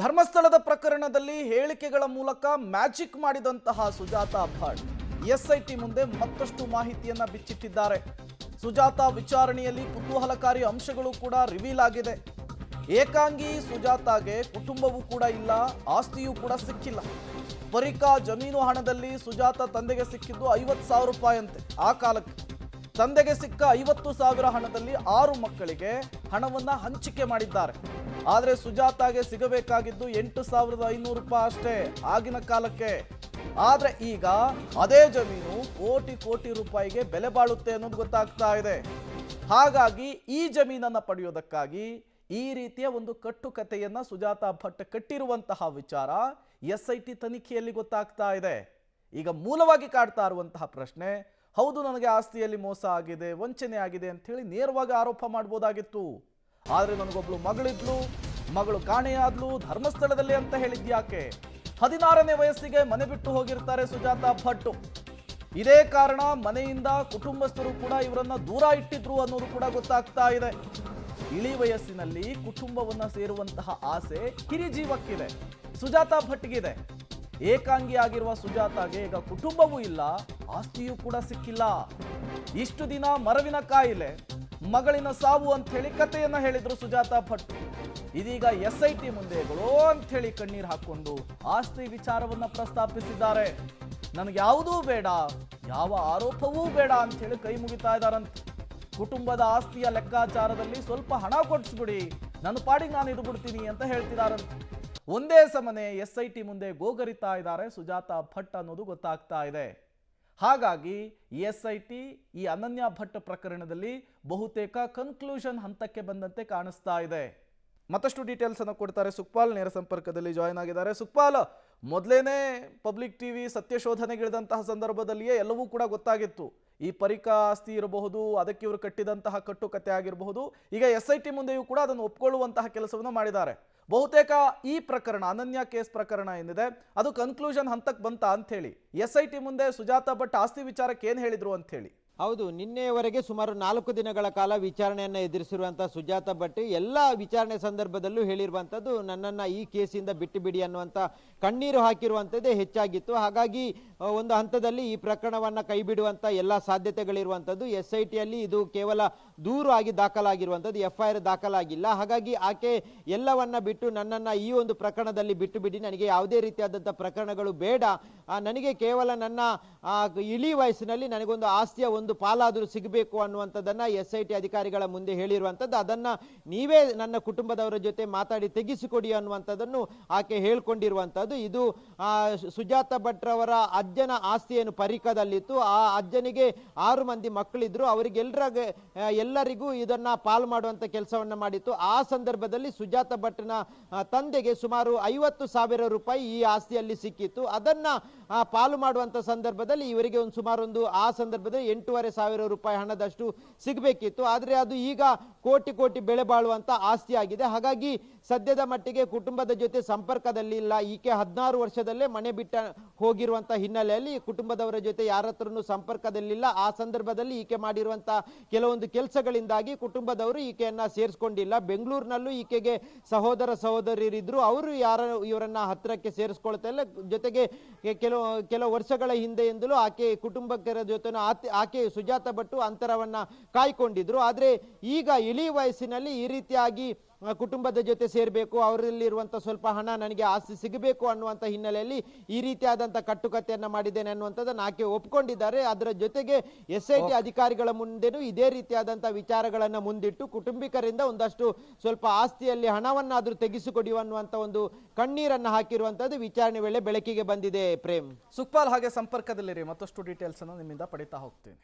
ಧರ್ಮಸ್ಥಳದ ಪ್ರಕರಣದಲ್ಲಿ ಹೇಳಿಕೆಗಳ ಮೂಲಕ ಮ್ಯಾಜಿಕ್ ಮಾಡಿದಂತಹ ಸುಜಾತಾ ಭಟ್ ಎಸ್ಐಟಿ ಮುಂದೆ ಮತ್ತಷ್ಟು ಮಾಹಿತಿಯನ್ನ ಬಿಚ್ಚಿಟ್ಟಿದ್ದಾರೆ. ಸುಜಾತಾ ವಿಚಾರಣೆಯಲ್ಲಿ ಕುತೂಹಲಕಾರಿ ಅಂಶಗಳು ಕೂಡ ರಿವೀಲ್ ಆಗಿದೆ. ಏಕಾಂಗಿ ಸುಜಾತಾಗೆ ಕುಟುಂಬವೂ ಕೂಡ ಇಲ್ಲ, ಆಸ್ತಿಯೂ ಕೂಡ ಸಿಕ್ಕಿಲ್ಲ. ಪರಿಕಾ ಜಮೀನು ಹಣದಲ್ಲಿ ಸುಜಾತಾ ತಂದೆಗೆ ಸಿಕ್ಕಿದ್ದು 50,000 ರೂಪಾಯಿ ಅಂತೆ. ಆ ಕಾಲಕ್ಕೆ ತಂದೆಗೆ ಸಿಕ್ಕ 50,000 ಹಣದಲ್ಲಿ 6 ಮಕ್ಕಳಿಗೆ ಹಣವನ್ನ ಹಂಚಿಕೆ ಮಾಡಿದ್ದಾರೆ. ಆದರೆ ಸುಜಾತಾಗೆ ಸಿಗಬೇಕಾಗಿದ್ದು 8,500 ರೂಪಾಯಿ ಅಷ್ಟೇ ಆಗಿನ ಕಾಲಕ್ಕೆ. ಆದ್ರೆ ಈಗ ಅದೇ ಜಮೀನು ಕೋಟಿ ಕೋಟಿ ರೂಪಾಯಿಗೆ ಬೆಲೆ ಬಾಳುತ್ತೆ ಅನ್ನೋದು ಗೊತ್ತಾಗ್ತಾ ಇದೆ. ಹಾಗಾಗಿ ಈ ಜಮೀನನ್ನ ಪಡೆಯೋದಕ್ಕಾಗಿ ಈ ರೀತಿಯ ಒಂದು ಕಟ್ಟುಕತೆಯನ್ನ ಸುಜಾತಾ ಭಟ್ ಕಟ್ಟಿರುವಂತಹ ವಿಚಾರ ಎಸ್ಐಟಿ ತನಿಖೆಯಲ್ಲಿ ಗೊತ್ತಾಗ್ತಾ ಇದೆ. ಈಗ ಮೂಲವಾಗಿ ಕಾಡ್ತಾ ಇರುವಂತಹ ಪ್ರಶ್ನೆ, ಹೌದು ನನಗೆ ಆಸ್ತಿಯಲ್ಲಿ ಮೋಸ ಆಗಿದೆ, ವಂಚನೆ ಆಗಿದೆ ಅಂತ ಹೇಳಿ ನೇರವಾಗಿ ಆರೋಪ ಮಾಡಬಹುದಾಗಿತ್ತು. ಆದ್ರೆ ನನಗೊಬ್ಳು ಮಗಳಿದ್ಲು, ಮಗಳು ಕಾಣೆಯಾದ್ಲು ಧರ್ಮಸ್ಥಳದಲ್ಲಿ ಅಂತ ಹೇಳಿದ್ಯಾಕೆ? 16ನೇ ವಯಸ್ಸಿಗೆ ಮನೆ ಬಿಟ್ಟು ಹೋಗಿರ್ತಾರೆ ಸುಜಾತಾ ಭಟ್. ಇದೇ ಕಾರಣ ಮನೆಯಿಂದ ಕುಟುಂಬಸ್ಥರು ಕೂಡ ಇವರನ್ನ ದೂರ ಇಟ್ಟಿದ್ರು ಅನ್ನೋದು ಕೂಡ ಗೊತ್ತಾಗ್ತಾ ಇದೆ. ಇಳಿ ವಯಸ್ಸಿನಲ್ಲಿ ಕುಟುಂಬವನ್ನ ಸೇರುವಂತಹ ಆಸೆ ಹಿರಿಜೀವಕ್ಕಿದೆ, ಸುಜಾತಾ ಭಟ್ಗಿದೆ. ಏಕಾಂಗಿ ಆಗಿರುವ ಸುಜಾತಾಗೆ ಈಗ ಕುಟುಂಬವೂ ಇಲ್ಲ, ಆಸ್ತಿಯೂ ಕೂಡ ಸಿಕ್ಕಿಲ್ಲ. ಇಷ್ಟು ದಿನ ಮರವಿನ ಕಾಯಿಲೆ, ಮಗಳಿನ ಸಾವು ಅಂತ ಹೇಳಿ ಕಥೆಯನ್ನ ಹೇಳಿದ್ರು ಸುಜಾತಾ ಭಟ್. ಇದೀಗ ಎಸ್ಐಟಿ ಮುಂದೆಗಳು ಅಂತ ಹೇಳಿ ಕಣ್ಣೀರು ಹಾಕೊಂಡು ಆಸ್ತಿ ವಿಚಾರವನ್ನ ಪ್ರಸ್ತಾಪಿಸಿದ್ದಾರೆ. ನನಗೆ ಯಾವುದೂ ಬೇಡ, ಯಾವ ಆರೋಪವೂ ಬೇಡ ಅಂತ ಹೇಳಿ ಕೈ ಮುಗಿತಾ ಇದ್ದಾರಂತೆ. ಕುಟುಂಬದ ಆಸ್ತಿಯ ಲೆಕ್ಕಾಚಾರದಲ್ಲಿ ಸ್ವಲ್ಪ ಹಣ ಕೊಡಿಸ್ಬಿಡಿ, ನನ್ನ ಪಾಡಿಗೆ ನಾನು ಇದು ಬಿಡ್ತೀನಿ ಅಂತ ಹೇಳ್ತಿದಾರಂತೆ. ಒಂದೇ ಸಮನೆ ಎಸ್ಐಟಿ ಮುಂದೆ ಗೋಗರಿತಾ ಇದ್ದಾರೆ ಸುಜಾತಾ ಭಟ್ ಅನ್ನೋದು ಗೊತ್ತಾಗ್ತಾ ಇದೆ. ಹಾಗಾಗಿ ಎಸ್ಐಟಿ ಈ ಅನನ್ಯ ಭಟ್ ಪ್ರಕರಣದಲ್ಲಿ ಬಹುತೇಕ ಕನ್ಕ್ಲೂಷನ್ ಹಂತಕ್ಕೆ ಬಂದಂತೆ ಕಾಣಿಸ್ತಾ ಇದೆ. ಮತ್ತಷ್ಟು ಡೀಟೇಲ್ಸ್ ಅನ್ನು ಕೊಡ್ತಾರೆ ಸುಕ್ಪಾಲ್, ನೇರ ಸಂಪರ್ಕದಲ್ಲಿ ಜಾಯ್ನ್ ಆಗಿದ್ದಾರೆ. ಸುಕ್ಪಾಲ್, ಮೊದಲೇನೆ ಪಬ್ಲಿಕ್ ಟಿವಿ ಸತ್ಯಶೋಧನೆಗಿಳಿದಂತಹ ಸಂದರ್ಭದಲ್ಲಿಯೇ ಎಲ್ಲವೂ ಕೂಡ ಗೊತ್ತಾಗಿತ್ತು. ಈ ಪರಿಕಾ ಆಸ್ತಿ ಇರಬಹುದು, ಅದಕ್ಕೆ ಇವರು ಕಟ್ಟಿದಂತಹ ಕಟ್ಟುಕತೆ ಆಗಿರಬಹುದು. ಈಗ ಎಸ್ಐಟಿ ಮುಂದೆಯೂ ಕೂಡ ಅದನ್ನು ಒಪ್ಕೊಳ್ಳುವಂತಹ ಕೆಲಸವನ್ನು ಮಾಡಿದ್ದಾರೆ. ಬಹುತೇಕ ಈ ಪ್ರಕರಣ, ಅನನ್ಯ ಕೇಸ್ ಪ್ರಕರಣ ಏನಿದೆ ಅದು ಕನ್ಕ್ಲೂಷನ್ ಹಂತಕ್ಕೆ ಬಂತ ಅಂತ ಹೇಳಿ ಎಸ್ಐಟಿ ಮುಂದೆ ಸುಜಾತಾ ಭಟ್ ಆಸ್ತಿ ವಿಚಾರಕ್ಕೆ ಏನು ಹೇಳಿದ್ರು ಅಂತ ಹೇಳಿ. ಹೌದು, ನಿನ್ನೆಯವರೆಗೆ ಸುಮಾರು 4 ದಿನಗಳ ಕಾಲ ವಿಚಾರಣೆಯನ್ನು ಎದುರಿಸಿರುವಂಥ ಸುಜಾತಾ ಭಟ್ ಎಲ್ಲ ವಿಚಾರಣೆ ಸಂದರ್ಭದಲ್ಲೂ ಹೇಳಿರುವಂಥದ್ದು ನನ್ನನ್ನು ಈ ಕೇಸಿಂದ ಬಿಟ್ಟು ಬಿಡಿ ಅನ್ನುವಂಥ ಕಣ್ಣೀರು ಹಾಕಿರುವಂಥದ್ದೇ ಹೆಚ್ಚಾಗಿತ್ತು. ಹಾಗಾಗಿ ಒಂದು ಹಂತದಲ್ಲಿ ಈ ಪ್ರಕರಣವನ್ನು ಕೈ ಬಿಡುವಂಥ ಎಲ್ಲ ಸಾಧ್ಯತೆಗಳಿರುವಂಥದ್ದು. SITಯಲ್ಲಿ ಇದು ಕೇವಲ ದೂರು ಆಗಿ ದಾಖಲಾಗಿರುವಂಥದ್ದು, FIR ದಾಖಲಾಗಿಲ್ಲ. ಹಾಗಾಗಿ ಆಕೆ ಎಲ್ಲವನ್ನ ಬಿಟ್ಟು ನನ್ನನ್ನು ಈ ಒಂದು ಪ್ರಕರಣದಲ್ಲಿ ಬಿಟ್ಟು ಬಿಡಿ, ನನಗೆ ಯಾವುದೇ ರೀತಿಯಾದಂಥ ಪ್ರಕರಣಗಳು ಬೇಡ, ನನಗೆ ಕೇವಲ ನನ್ನ ಇಳಿ ವಯಸ್ಸಿನಲ್ಲಿ ನನಗೊಂದು ಆಸ್ತಿಯ ಒಂದು ಪಾಲಾದರೂ ಸಿಗಬೇಕು ಅನ್ನುವಂಥದ್ದನ್ನು SIT ಅಧಿಕಾರಿಗಳ ಮುಂದೆ ಹೇಳಿರುವಂಥದ್ದು. ಅದನ್ನು ನೀವೇ ನನ್ನ ಕುಟುಂಬದವರ ಜೊತೆ ಮಾತಾಡಿ ತೆಗೆಸಿಕೊಡಿ ಅನ್ನುವಂಥದ್ದನ್ನು ಆಕೆ ಹೇಳ್ಕೊಂಡಿರುವಂಥದ್ದು. ಇದು ಸುಜಾತಾ ಭಟ್ರವರ ಅಜ್ಜನ ಆಸ್ತಿಯನ್ನು ಪರಿಕದಲ್ಲಿತ್ತು. ಆ ಅಜ್ಜನಿಗೆ 6 ಮಂದಿ ಮಕ್ಕಳಿದ್ರು, ಎಲ್ಲರಿಗೂ ಇದನ್ನ ಪಾಲು ಮಾಡುವಂಥ ಕೆಲಸವನ್ನ ಮಾಡಿತ್ತು. ಆ ಸಂದರ್ಭದಲ್ಲಿ ಸುಜಾತಾ ಭಟ್ನ ತಂದೆಗೆ ಸುಮಾರು 50,000 ರೂಪಾಯಿ ಈ ಆಸ್ತಿಯಲ್ಲಿ ಸಿಕ್ಕಿತ್ತು. ಅದನ್ನ ಪಾಲು ಮಾಡುವಂಥ ಸಂದರ್ಭದಲ್ಲಿ ಇವರಿಗೆ ಸುಮಾರು ಆ ಸಂದರ್ಭದಲ್ಲಿ 8,500 ರೂಪಾಯಿ ಹಣದಷ್ಟು ಸಿಗಬೇಕಿತ್ತು. ಆದರೆ ಅದು ಈಗ ಕೋಟಿ ಕೋಟಿ ಬೆಲೆ ಬಾಳುವಂತ ಆಸ್ತಿ ಆಗಿದೆ. ಹಾಗಾಗಿ ಸದ್ಯದ ಮಟ್ಟಿಗೆ ಕುಟುಂಬದ ಜೊತೆ ಸಂಪರ್ಕದಲ್ಲಿಲ್ಲ. ಈಕೆ 16 ವರ್ಷದಲ್ಲೇ ಮನೆ ಬಿಟ್ಟ ಹೋಗಿರುವಂತ ಹಿನ್ನೆಲೆಯಲ್ಲಿ ಕುಟುಂಬದವರ ಜೊತೆ ಯಾರ ಹತ್ರನೂ ಸಂಪರ್ಕದಲ್ಲಿಲ್ಲ. ಆ ಸಂದರ್ಭದಲ್ಲಿ ಈಕೆ ಮಾಡಿರುವಂತ ಕೆಲವೊಂದು ಕೆಲಸಗಳಿಂದಾಗಿ ಕುಟುಂಬದವರು ಈಕೆಯನ್ನ ಸೇರಿಸ್ಕೊಂಡಿಲ್ಲ. ಬೆಂಗಳೂರಿನಲ್ಲೂ ಈಕೆಗೆ ಸಹೋದರ ಸಹೋದರಿಯರಿದ್ರು, ಅವರು ಇವರನ್ನ ಹತ್ತಿರಕ್ಕೆ ಸೇರಿಸ್ಕೊಳ್ತಾ ಇಲ್ಲ. ಜೊತೆಗೆ ಕೆಲವು ವರ್ಷಗಳ ಹಿಂದೆಯಿಂದಲೂ ಆಕೆ ಕುಟುಂಬಕ್ಕರ ಜೊತೆ ಆಕೆ ಸುಜಾತಾ ಭಟ್ ಅಂತರವನ್ನ ಕಾಯ್ಕೊಂಡಿದ್ರು. ಆದ್ರೆ ಈಗ ಇಳಿ ವಯಸ್ಸಿನಲ್ಲಿ ಈ ರೀತಿಯಾಗಿ ಕುಟುಂಬದ ಜೊತೆ ಸೇರಬೇಕು, ಅವರಲ್ಲಿರುವಂಥ ಸ್ವಲ್ಪ ಹಣ ನನಗೆ ಆಸ್ತಿ ಸಿಗಬೇಕು ಅನ್ನುವಂಥ ಹಿನ್ನೆಲೆಯಲ್ಲಿ ಈ ರೀತಿಯಾದಂಥ ಕಟ್ಟುಕತೆಯನ್ನು ಮಾಡಿದ್ದೇನೆ ಅನ್ನುವಂಥದ್ದನ್ನು ಆಕೆ ಒಪ್ಕೊಂಡಿದ್ದಾರೆ. ಅದರ ಜೊತೆಗೆ SIT ಅಧಿಕಾರಿಗಳ ಮುಂದೆನೂ ಇದೇ ರೀತಿಯಾದಂಥ ವಿಚಾರಗಳನ್ನು ಮುಂದಿಟ್ಟು ಕುಟುಂಬಿಕರಿಂದ ಒಂದಷ್ಟು ಸ್ವಲ್ಪ ಆಸ್ತಿಯಲ್ಲಿ ಹಣವನ್ನಾದರೂ ತೆಗೆಸಿಕೊಡಿ ಅನ್ನುವಂಥ ಒಂದು ಕಣ್ಣೀರನ್ನು ಹಾಕಿರುವಂಥದ್ದು ವಿಚಾರಣೆ ವೇಳೆ ಬೆಳಕಿಗೆ ಬಂದಿದೆ. ಪ್ರೇಮ್, ಸುಕ್ಪಾಲ್, ಹಾಗೆ ಸಂಪರ್ಕದಲ್ಲಿರಿ, ಮತ್ತಷ್ಟು ಡೀಟೇಲ್ಸ್ ಅನ್ನು ನಿಮ್ಮಿಂದ ಪಡಿತಾ ಹೋಗ್ತೀನಿ.